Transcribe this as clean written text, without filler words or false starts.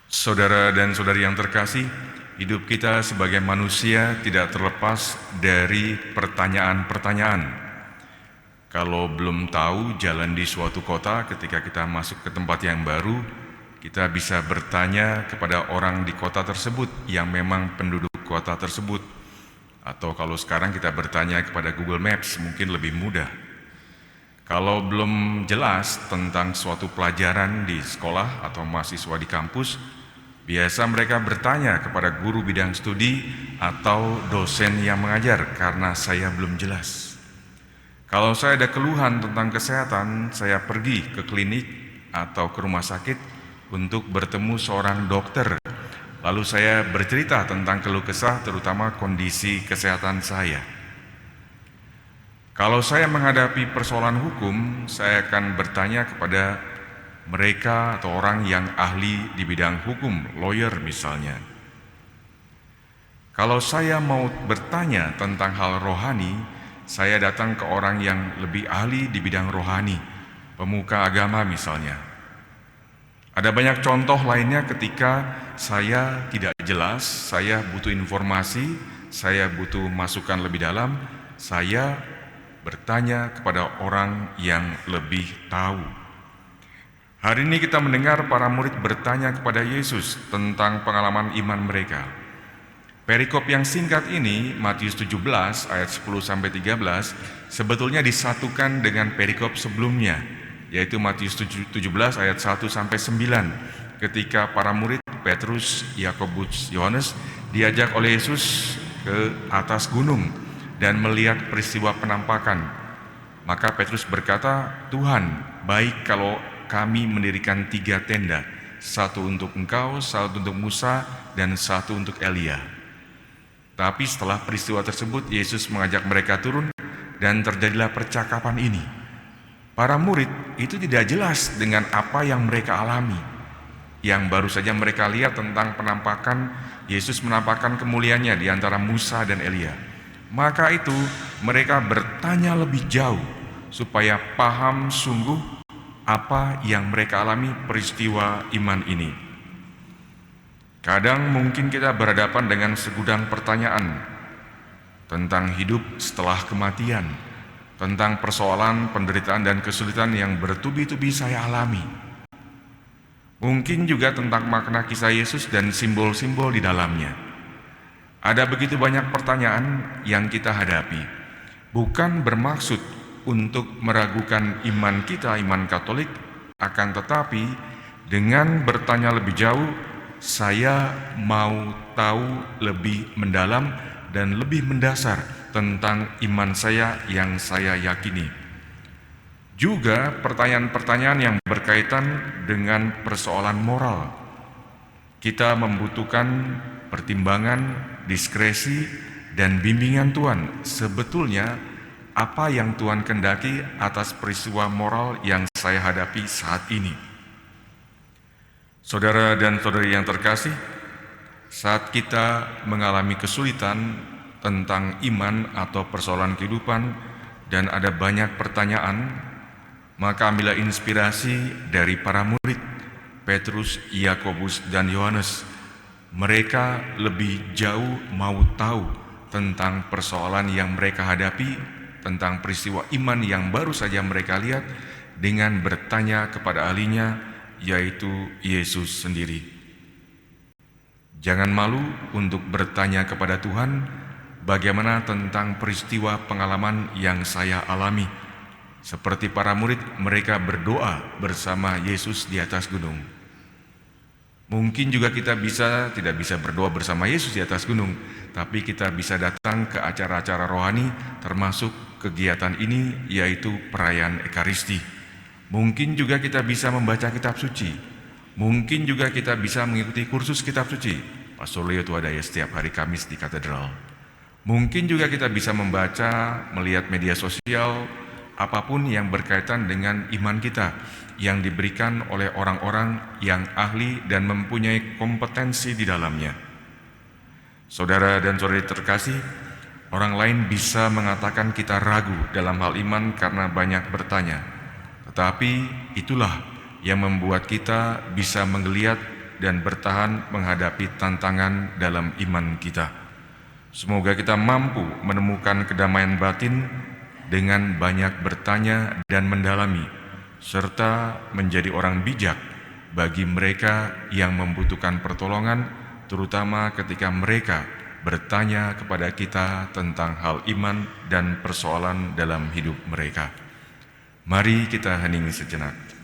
Saudara dan saudari yang terkasih, hidup kita sebagai manusia tidak terlepas dari pertanyaan-pertanyaan. Kalau belum tahu jalan di suatu kota, ketika kita masuk ke tempat yang baru, kita bisa bertanya kepada orang di kota tersebut yang memang penduduk kota tersebut. Atau kalau sekarang kita bertanya kepada Google Maps, mungkin lebih mudah. Kalau belum jelas tentang suatu pelajaran di sekolah atau mahasiswa di kampus, biasa mereka bertanya kepada guru bidang studi atau dosen yang mengajar karena saya belum jelas. Kalau saya ada keluhan tentang kesehatan, saya pergi ke klinik atau ke rumah sakit untuk bertemu seorang dokter. Lalu saya bercerita tentang keluh kesah, terutama kondisi kesehatan saya. Kalau saya menghadapi persoalan hukum, saya akan bertanya kepada mereka atau orang yang ahli di bidang hukum, lawyer misalnya. Kalau saya mau bertanya tentang hal rohani, saya datang ke orang yang lebih ahli di bidang rohani, pemuka agama misalnya. Ada banyak contoh lainnya ketika saya tidak jelas, saya butuh informasi, saya butuh masukan lebih dalam, saya bertanya kepada orang yang lebih tahu. Hari ini kita mendengar para murid bertanya kepada Yesus tentang pengalaman iman mereka. Perikop yang singkat ini, Matius 17 ayat 10-13, sebetulnya disatukan dengan perikop sebelumnya, yaitu Matius 17 ayat 1-9, ketika para murid Petrus, Yakobus, Yohanes diajak oleh Yesus ke atas gunung dan melihat peristiwa penampakan. Maka Petrus berkata, "Tuhan, baik kalau kami mendirikan 3 tenda, satu untuk Engkau, satu untuk Musa, dan satu untuk Elia." Tapi setelah peristiwa tersebut, Yesus mengajak mereka turun dan terjadilah percakapan ini. Para murid itu tidak jelas dengan apa yang mereka alami. Yang baru saja mereka lihat tentang penampakan, Yesus menampakkan kemuliaannya di antara Musa dan Elia. Maka itu mereka bertanya lebih jauh supaya paham sungguh apa yang mereka alami peristiwa iman ini. Kadang mungkin kita berhadapan dengan segudang pertanyaan tentang hidup setelah kematian, tentang persoalan, penderitaan dan kesulitan yang bertubi-tubi saya alami. Mungkin juga tentang makna kisah Yesus dan simbol-simbol di dalamnya. Ada begitu banyak pertanyaan yang kita hadapi, bukan bermaksud untuk meragukan iman kita, iman Katolik, akan tetapi dengan bertanya lebih jauh, saya mau tahu lebih mendalam dan lebih mendasar tentang iman saya yang saya yakini. Juga pertanyaan-pertanyaan yang berkaitan dengan persoalan moral. Kita membutuhkan pertimbangan, diskresi, dan bimbingan Tuhan. Sebetulnya apa yang Tuhan kehendaki atas peristiwa moral yang saya hadapi saat ini. Saudara dan saudari yang terkasih, saat kita mengalami kesulitan tentang iman atau persoalan kehidupan dan ada banyak pertanyaan, maka ambillah inspirasi dari para murid Petrus, Yakobus, dan Yohanes. Mereka lebih jauh mau tahu tentang persoalan yang mereka hadapi, tentang peristiwa iman yang baru saja mereka lihat, dengan bertanya kepada ahlinya, yaitu Yesus sendiri. Jangan malu untuk bertanya kepada Tuhan, bagaimana tentang peristiwa pengalaman yang saya alami. Seperti para murid, mereka berdoa bersama Yesus di atas gunung. Mungkin juga kita tidak bisa berdoa bersama Yesus di atas gunung, tapi kita bisa datang ke acara-acara rohani, termasuk kegiatan ini, yaitu perayaan Ekaristi. Mungkin juga kita bisa membaca kitab suci. Mungkin juga kita bisa mengikuti kursus kitab suci. Pastor Leo itu ada ya setiap hari Kamis di katedral. Mungkin juga kita bisa membaca, melihat media sosial, apapun yang berkaitan dengan iman kita, yang diberikan oleh orang-orang yang ahli dan mempunyai kompetensi di dalamnya. Saudara dan saudari terkasih, orang lain bisa mengatakan kita ragu dalam hal iman karena banyak bertanya. Tetapi itulah yang membuat kita bisa menggeliat dan bertahan menghadapi tantangan dalam iman kita. Semoga kita mampu menemukan kedamaian batin dengan banyak bertanya dan mendalami, serta menjadi orang bijak bagi mereka yang membutuhkan pertolongan, terutama ketika mereka bertanya kepada kita tentang hal iman dan persoalan dalam hidup mereka. Mari kita hening sejenak.